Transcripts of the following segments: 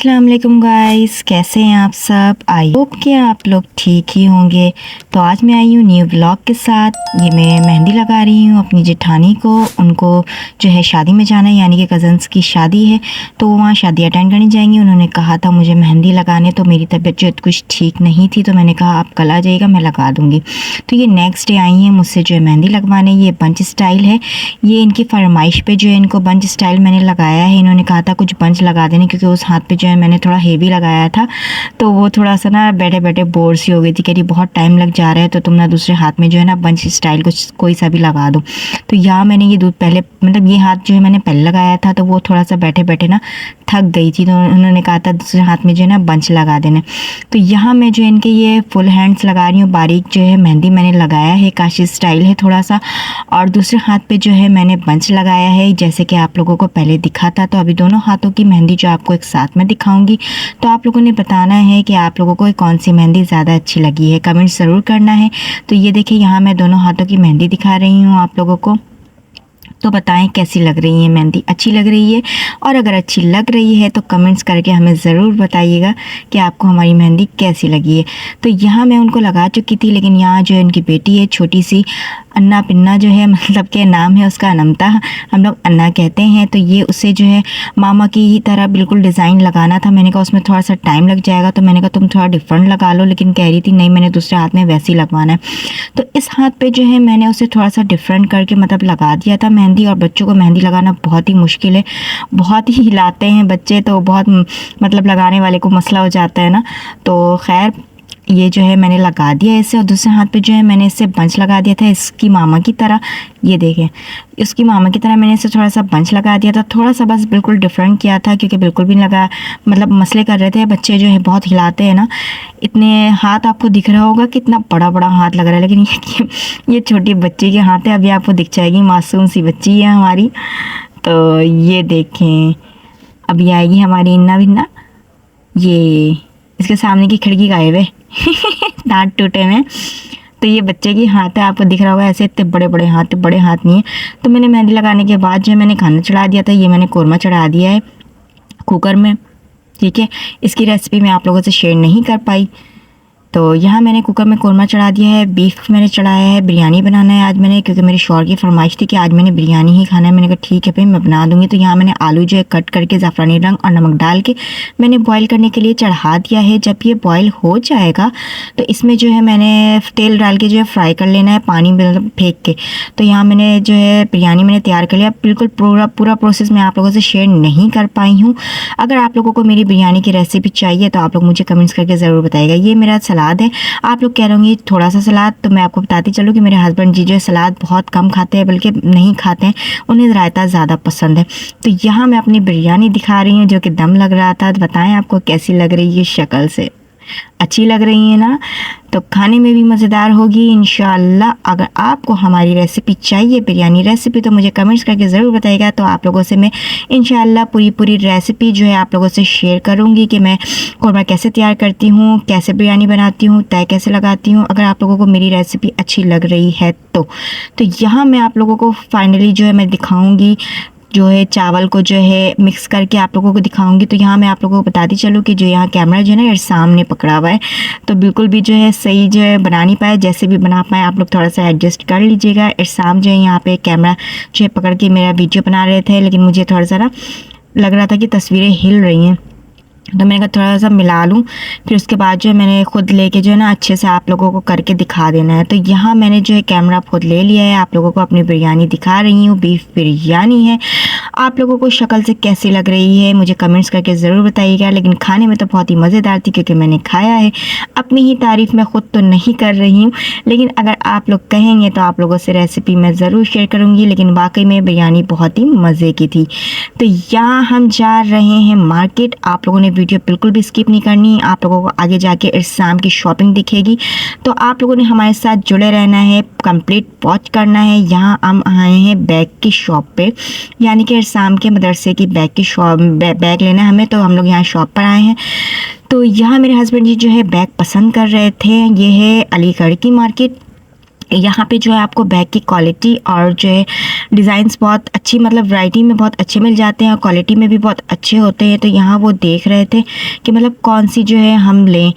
अस्सलाम वालेकुम गाइस, कैसे हैं आप सब। आई होप कि आप लोग ठीक ही होंगे। तो आज मैं आई हूँ न्यू ब्लॉग के साथ। ये मैं मेहंदी लगा रही हूँ अपनी जेठानी को। उनको जो है शादी में जाना है, यानी कि कज़न्स की शादी है, तो वो वहाँ शादी अटेंड करने जाएंगी। उन्होंने कहा था मुझे मेहंदी लगाने, तो मेरी तबीयत जो कुछ ठीक नहीं थी, तो मैंने कहा आप कल आ जाइएगा, मैं लगा दूँगी। तो ये नेक्स्ट डे आई हैं मुझसे जो है मेहंदी लगवाने। ये बंच स्टाइल है, ये इनकी फरमाइश पे जो है इनको बंच स्टाइल मैंने लगाया है। इन्होंने कहा था कुछ बंच लगा देने, क्योंकि उस हाथ पे जो है मैंने थोड़ा हेवी लगाया था, तो वो थोड़ा सा ना बैठे बैठे बोर सी हो गई थी। कह रही बहुत टाइम लग जा रहा है, तो तुम ना दूसरे हाथ में जो है ना बंच स्टाइल कुछ कोई सा भी लगा दो। तो यहाँ मैंने ये दूध पहले, मतलब ये हाथ जो है मैंने पहले लगाया था, तो वो थोड़ा सा बैठे बैठे ना थक गई थी, तो उन्होंने कहा था दूसरे हाथ में जो है ना बंच लगा देना। तो यहाँ मैं जो इनके ये फुल हैंड्स लगा रही हूँ। बारीक जो है मेहंदी मैंने लगाया है, काशी स्टाइल है थोड़ा सा, और दूसरे हाथ पे जो है मैंने बंच लगाया है, जैसे कि आप लोगों को पहले दिखा था। तो अभी दोनों हाथों की मेहंदी जो आपको एक साथ में दिखाऊंगी, तो आप लोगों ने बताना है कि आप लोगों को कौन सी मेहंदी ज़्यादा अच्छी लगी है, कमेंट ज़रूर करना है। तो ये देखिए यहाँ मैं दोनों हाथों की मेहंदी दिखा रही हूँ आप लोगों को। तो बताएं कैसी लग रही है मेहंदी, अच्छी लग रही है? और अगर अच्छी लग रही है तो कमेंट्स करके हमें ज़रूर बताइएगा कि आपको हमारी मेहंदी कैसी लगी है। तो यहाँ मैं उनको लगा चुकी थी, लेकिन यहाँ जो इनकी बेटी है छोटी सी, अन्ना पिन्ना जो है, मतलब के नाम है उसका अनमता, हम लोग अन्ना कहते हैं। तो ये उसे जो है मामा की ही तरह बिल्कुल डिज़ाइन लगाना था। मैंने कहा उसमें थोड़ा सा टाइम लग जाएगा, तो मैंने कहा तुम थोड़ा डिफरेंट लगा लो, लेकिन कह रही थी नहीं मैंने दूसरे हाथ में वैसे ही लगवाना है। तो इस हाथ पे जो है मैंने उसे थोड़ा सा डिफरेंट करके मतलब लगा दिया था मेहंदी। और बच्चों को मेहंदी लगाना बहुत ही मुश्किल है, बहुत ही हिलाते हैं बच्चे, तो बहुत मतलब लगाने वाले को मसला हो जाता है ना। तो खैर ये जो है मैंने लगा दिया इसे, और दूसरे हाथ पे जो है मैंने इससे बंच लगा दिया था इसकी मामा की तरह। ये देखें, इसकी मामा की तरह मैंने इसे थोड़ा सा बंच लगा दिया था, थोड़ा सा बस बिल्कुल डिफरेंट किया था, क्योंकि बिल्कुल भी लगा मतलब मसले कर रहे थे बच्चे जो है, बहुत हिलाते हैं ना। इतने हाथ आपको दिख रहा होगा कितना बड़ा बड़ा हाथ लग रहा है, लेकिन ये छोटी बच्ची के हाथ है। अभी आपको दिख जाएगी, मासूम सी बच्ची है हमारी। तो ये देखें, अभी आएगी हमारी इन्ना बिन्ना। ये इसके सामने की खिड़की गायब है दांत टूटे में। तो ये बच्चे की हाथ है, आपको दिख रहा होगा ऐसे, इतने बड़े बड़े हाथ, बड़े हाथ नहीं है। तो मैंने मेहंदी लगाने के बाद जो है मैंने खाना चढ़ा दिया था। ये मैंने कोरमा चढ़ा दिया है कुकर में, ठीक है। इसकी रेसिपी मैं आप लोगों से शेयर नहीं कर पाई। तो यहाँ मैंने कुकर में कोरमा चढ़ा दिया है, बीफ मैंने चढ़ाया है। बिरयानी बनाना है आज मैंने, क्योंकि मेरे शौहर की फरमाइश थी कि आज मैंने बिरयानी ही खाना है। मैंने कहा ठीक है भाई मैं बना दूँगी। तो यहाँ मैंने आलू जो है कट करके ज़ाफ़रानी रंग और नमक डाल के मैंने बॉईल करने के लिए चढ़ा दिया है। जब ये बॉईल हो जाएगा तो इसमें जो है मैंने तेल डाल के जो है फ्राई कर लेना है, पानी मतलब फेंक के। तो यहाँ मैंने जो है बिरयानी मैंने तैयार कर लिया। बिल्कुल पूरा प्रोसेस मैं आप लोगों से शेयर नहीं कर पाई हूँ। अगर आप लोगों को मेरी बिरयानी की रेसिपी चाहिए तो आप लोग मुझे कमेंट्स करके ज़रूर बताइएगा। ये मेरा सलाद है, आप लोग कह रहे होंगे थोड़ा सा सलाद, तो मैं आपको बताती चलूँ कि मेरे हस्बैंड जी जो है सलाद बहुत कम खाते हैं, बल्कि नहीं खाते हैं, उन्हें रायता ज़्यादा पसंद है। तो यहाँ मैं अपनी बिरयानी दिखा रही हूँ जो कि दम लग रहा था। तो बताएं आपको कैसी लग रही है, शक्ल से अच्छी लग रही है ना? तो खाने में भी मज़ेदार होगी इंशाअल्लाह। अगर आपको हमारी रेसिपी चाहिए, बिरयानी रेसिपी, तो मुझे कमेंट्स करके ज़रूर बताइएगा। तो आप लोगों से मैं इंशाअल्लाह पूरी रेसिपी जो है आप लोगों से शेयर करूँगी कि मैं कोरमा कैसे तैयार करती हूँ, कैसे बिरयानी बनाती हूँ, तय कैसे लगाती हूँ, अगर आप लोगों को मेरी रेसिपी अच्छी लग रही है तो यहाँ मैं आप लोगों को फाइनली जो है मैं दिखाऊँगी, जो है चावल को जो है मिक्स करके आप लोगों को दिखाऊंगी। तो यहाँ मैं आप लोगों को बताती चलूँ कि जो यहाँ कैमरा जो है ना यार सामने पकड़ा हुआ है, तो बिल्कुल भी जो है सही जो है बना नहीं पाए। जैसे भी बना पाए आप लोग थोड़ा सा एडजस्ट कर लीजिएगा। इरसाम जो है यहाँ पे कैमरा जो है पकड़ के मेरा वीडियो बना रहे थे, लेकिन मुझे थोड़ा सा ना लग रहा था कि तस्वीरें हिल रही हैं, तो मैंने कहा थोड़ा सा मिला लूँ। फिर उसके बाद जो है मैंने खुद लेके जो है ना अच्छे से आप लोगों को करके दिखा देना है। तो यहाँ मैंने जो है कैमरा खुद ले लिया है, आप लोगों को अपनी बिरयानी दिखा रही हूँ। बीफ बिरयानी है, आप लोगों को शक्ल से कैसी लग रही है मुझे कमेंट्स करके ज़रूर बताइएगा। लेकिन खाने में तो बहुत ही मज़ेदार थी, क्योंकि मैंने खाया है। अपनी ही तारीफ़ मैं ख़ुद तो नहीं कर रही हूँ, लेकिन अगर आप लोग कहेंगे तो आप लोगों से रेसिपी मैं ज़रूर शेयर करूँगी। लेकिन वाकई में बिरयानी बहुत ही मज़े की थी। तो यहाँ हम जा रहे हैं मार्केट। आप लोगों ने वीडियो बिल्कुल भी स्किप नहीं करनी, आप लोगों को आगे जाके इरसाम की शॉपिंग दिखेगी। तो आप लोगों ने हमारे साथ जुड़े रहना है, कंप्लीट वॉच करना है। यहाँ हम आए हैं बैग की शॉप पे, यानी कि इरसाम के मदरसे की बैग की शॉप, बैग लेना है हमें, तो हम लोग यहाँ शॉप पर आए हैं। तो यहाँ मेरे हस्बैंड जी जो है बैग पसंद कर रहे थे। ये है अलीगढ़ की मार्केट, यहाँ पे जो है आपको बैग की क्वालिटी और जो है डिज़ाइंस बहुत अच्छी, मतलब वैरायटी में बहुत अच्छे मिल जाते हैं और क्वालिटी में भी बहुत अच्छे होते हैं। तो यहाँ वो देख रहे थे कि मतलब कौन सी जो है हम लें।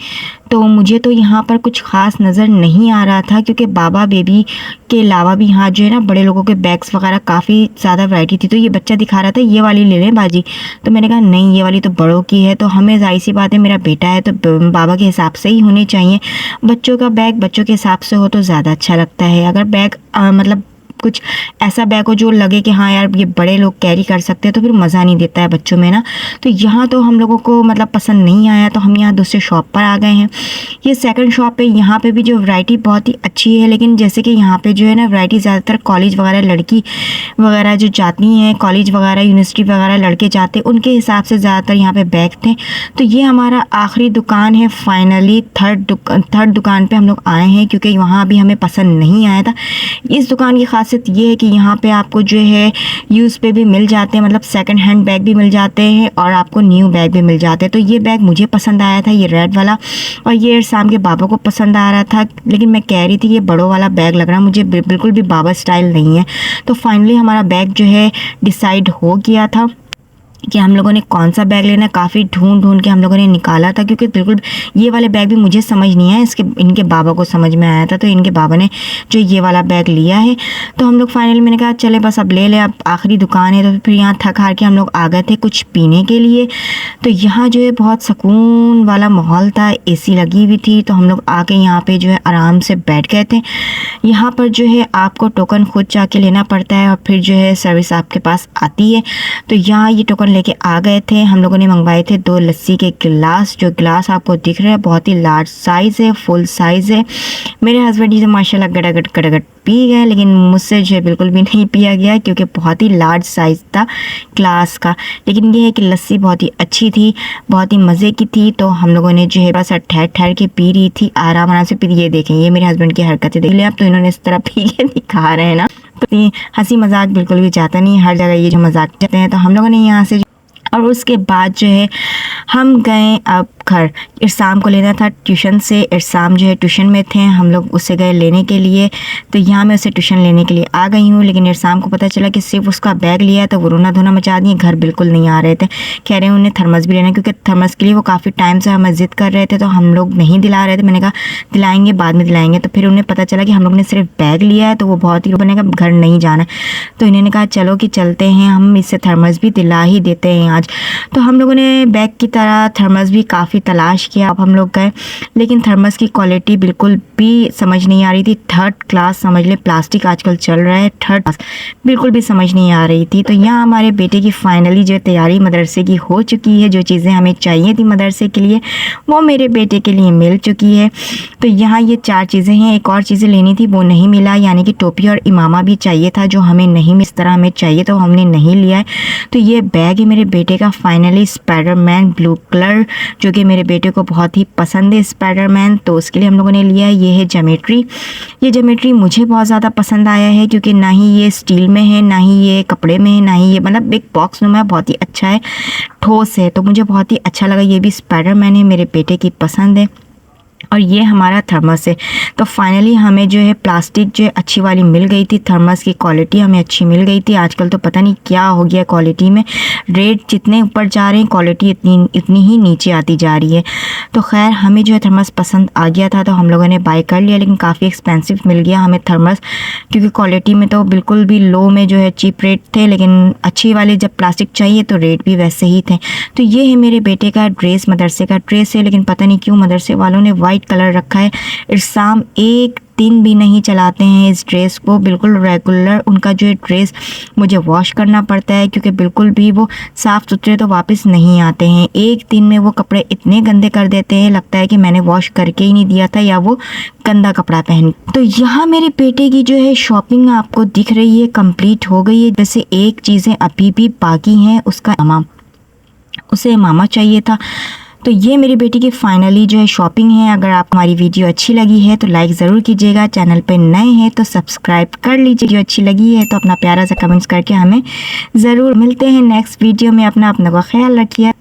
तो मुझे तो यहाँ पर कुछ ख़ास नज़र नहीं आ रहा था, क्योंकि बाबा बेबी के अलावा भी यहाँ जो है ना बड़े लोगों के बैग्स वगैरह काफ़ी ज़्यादा वैरायटी थी। तो ये बच्चा दिखा रहा था ये वाली ले लें बाजी, तो मैंने कहा नहीं, ये वाली तो बड़ों की है। तो हमें ज़ाहिर सी बात है, मेरा बेटा है तो बाबा के हिसाब से ही होने चाहिए। बच्चों का बैग बच्चों के हिसाब से हो तो ज़्यादा अच्छा लगता है। अगर बैग मतलब कुछ ऐसा बैग हो जो लगे कि हाँ यार ये बड़े लोग कैरी कर सकते हैं, तो फिर मज़ा नहीं देता है बच्चों में ना। तो यहाँ तो हम लोगों को मतलब पसंद नहीं आया, तो हम यहाँ दूसरे शॉप पर आ गए हैं। ये सेकंड शॉप है, यहाँ पे भी जो वैरायटी बहुत ही अच्छी है, लेकिन जैसे कि यहाँ पे जो है ना वैरायटी ज़्यादातर कॉलेज वगैरह लड़की वगैरह जो जाती हैं, कॉलेज वगैरह यूनिवर्सिटी वगैरह लड़के जाते, उनके हिसाब से ज़्यादातर यहाँ पे बैग थे। तो ये हमारा आखिरी दुकान है, फाइनली थर्ड दुकान पे हम लोग आए हैं, क्योंकि वहाँ भी हमें पसंद नहीं आया था। इस दुकान की खासियत ये है कि यहाँ पे आपको जो है यूज़ पे भी मिल जाते हैं, मतलब सेकंड हैंड बैग भी मिल जाते हैं और आपको न्यू बैग भी मिल जाते हैं। तो ये बैग मुझे पसंद आया था, ये रेड वाला, और ये शाम के बाबा को पसंद आ रहा था, लेकिन मैं कह रही थी ये बड़ों वाला बैग लग रहा है मुझे, बिल्कुल भी बाबा स्टाइल नहीं है। तो फाइनली हमारा बैग जो है डिसाइड हो गया था कि हम लोगों ने कौन सा बैग लेना है। काफ़ी ढूंढ के हम लोगों ने निकाला था, क्योंकि बिल्कुल ये वाले बैग भी मुझे समझ नहीं आया, इनके बाबा को समझ में आया था। तो इनके बाबा ने जो ये वाला बैग लिया है, तो हम लोग फाइनली मैंने कहा चले बस अब ले ले, अब आखिरी दुकान है। तो फिर यहाँ थक हार के हम लोग आ गए थे कुछ पीने के लिए। तो यहाँ जो है बहुत सुकून वाला माहौल था, AC लगी हुई थी। तो हम लोग आके यहाँ पे जो है आराम से बैठ गए थे। यहाँ पर जो है आपको टोकन खुद जाके लेना पड़ता है और फिर जो है सर्विस आपके पास आती है। तो यहाँ ये टोकन लेके आ गए थे। हम लोगों ने मंगवाए थे 2 लस्सी के गिलास। जो गिलास आपको दिख रहा है बहुत ही लार्ज साइज़ है, फुल साइज़ है। मेरे हस्बैंड जी तो माशाल्लाह गड़गड़ पी गए, लेकिन मुझसे जो है बिल्कुल भी नहीं पिया गया, क्योंकि बहुत ही लार्ज साइज़ था ग्लास का। लेकिन ये है कि लस्सी बहुत ही अच्छी थी, बहुत ही मज़े की थी। तो हम लोगों ने जो है थोड़ा सा ठहर के पी रही थी, आराम से पी। ये देखें, ये मेरे हस्बैंड की हरकतें देख लें आप, तो इन्होंने इस तरह पी के दिखा रहे हैं ना। तो हंसी मजाक बिल्कुल भी जाता नहीं, हर जगह ये जो मजाक जाते हैं। तो हम लोगों ने यहाँ से, और उसके बाद जो है हम गए अब घर। इरसाम को लेना था ट्यूशन से। इरसाम जो है ट्यूशन में थे, हम लोग उससे गए लेने के लिए। तो यहाँ मैं उसे ट्यूशन लेने के लिए आ गई हूँ, लेकिन इरसाम को पता चला कि सिर्फ उसका बैग लिया है, तो वो रोना धोना मचा दिए, घर बिल्कुल नहीं आ रहे थे। कह रहे हैं उन्हें थर्मस भी लेना, क्योंकि थर्मस के लिए वो काफ़ी टाइम से हमें ज़िद कर रहे थे, तो हम लोग नहीं दिला रहे थे। मैंने कहा दिलाएंगे, बाद में दिलाएंगे। तो फिर उन्हें पता चला कि हम लोग ने सिर्फ बैग लिया है, तो वो बहुत ही बनेगा, घर नहीं जाना। तो इन्होंने कहा चलो कि चलते हैं, हम इससे थर्मस भी दिला ही देते हैं आज। तो हम लोगों ने बैग की तरह थर्मस भी काफ़ी तलाश किया। अब हम लोग गए, लेकिन थर्मस की क्वालिटी बिल्कुल भी समझ नहीं आ रही थी। 3rd क्लास समझ ले, प्लास्टिक आजकल चल रहा है, 3rd क्लास बिल्कुल भी समझ नहीं आ रही थी। तो यहाँ हमारे बेटे की फाइनली जो तैयारी मदरसे की हो चुकी है। जो चीज़ें हमें चाहिए थी मदरसे के लिए, वो मेरे बेटे के लिए मिल चुकी है। तो यहाँ ये 4 चीज़ें हैं। एक और चीज़ें लेनी थी, वो नहीं मिला, यानी कि टोपी और इमामा भी चाहिए था, जो हमें नहीं, इस तरह हमें चाहिए, तो हमने नहीं लिया है। तो ये बैग है मेरे बेटे का फाइनली, स्पाइडरमैन ब्लू कलर, जो कि मेरे बेटे को बहुत ही पसंद है स्पाइडरमैन। तो उसके लिए हम लोगों ने लिया है। ये है ज्योमेट्री। ये ज्योमेट्री मुझे बहुत ज़्यादा पसंद आया है, क्योंकि ना ही ये स्टील में है, ना ही ये कपड़े में है, ना ही ये मतलब एक बॉक्स में है, बहुत ही अच्छा है, ठोस है। तो मुझे बहुत ही अच्छा लगा। ये भी स्पाइडरमैन है, मेरे बेटे की पसंद है। और ये हमारा थर्मस है। तो फाइनली हमें जो है प्लास्टिक जो है अच्छी वाली मिल गई थी, थर्मस की क्वालिटी हमें अच्छी मिल गई थी। आजकल तो पता नहीं क्या हो गया क्वालिटी में, रेट जितने ऊपर जा रहे हैं क्वालिटी इतनी ही नीचे आती जा रही है। तो खैर हमें जो है थर्मस पसंद आ गया था, तो हम लोगों ने बाय कर लिया, लेकिन काफ़ी एक्सपेंसिव मिल गया हमें थर्मस, क्योंकि क्वालिटी में तो बिल्कुल भी लो में जो है चीप रेट थे, लेकिन अच्छी वाले जब प्लास्टिक चाहिए तो रेट भी वैसे ही थे। तो ये है मेरे बेटे का ड्रेस, मदरसे का ड्रेस है, लेकिन पता नहीं क्यों मदरसे वालों ने वाइट कलर रखा है। इरसाम एक दिन भी नहीं चलाते हैं इस ड्रेस को, बिल्कुल रेगुलर उनका जो है ड्रेस मुझे वॉश करना पड़ता है, क्योंकि बिल्कुल भी वो साफ़ सुथरे तो वापस नहीं आते हैं। एक दिन में वो कपड़े इतने गंदे कर देते हैं, लगता है कि मैंने वॉश करके ही नहीं दिया था, या वो गंदा कपड़ा पहन। तो यहाँ मेरे बेटे की जो है शॉपिंग आपको दिख रही है, कंप्लीट हो गई है। जैसे एक चीज़ें अभी भी बाकी हैं, उसका उसे मामा चाहिए था। तो ये मेरी बेटी की फाइनली जो है शॉपिंग है। अगर आपको हमारी वीडियो अच्छी लगी है तो लाइक ज़रूर कीजिएगा, चैनल पे नए हैं तो सब्सक्राइब कर लीजिए। जो अच्छी लगी है तो अपना प्यारा सा कमेंट्स करके हमें ज़रूर। मिलते हैं नेक्स्ट वीडियो में, अपना का ख्याल रखिए।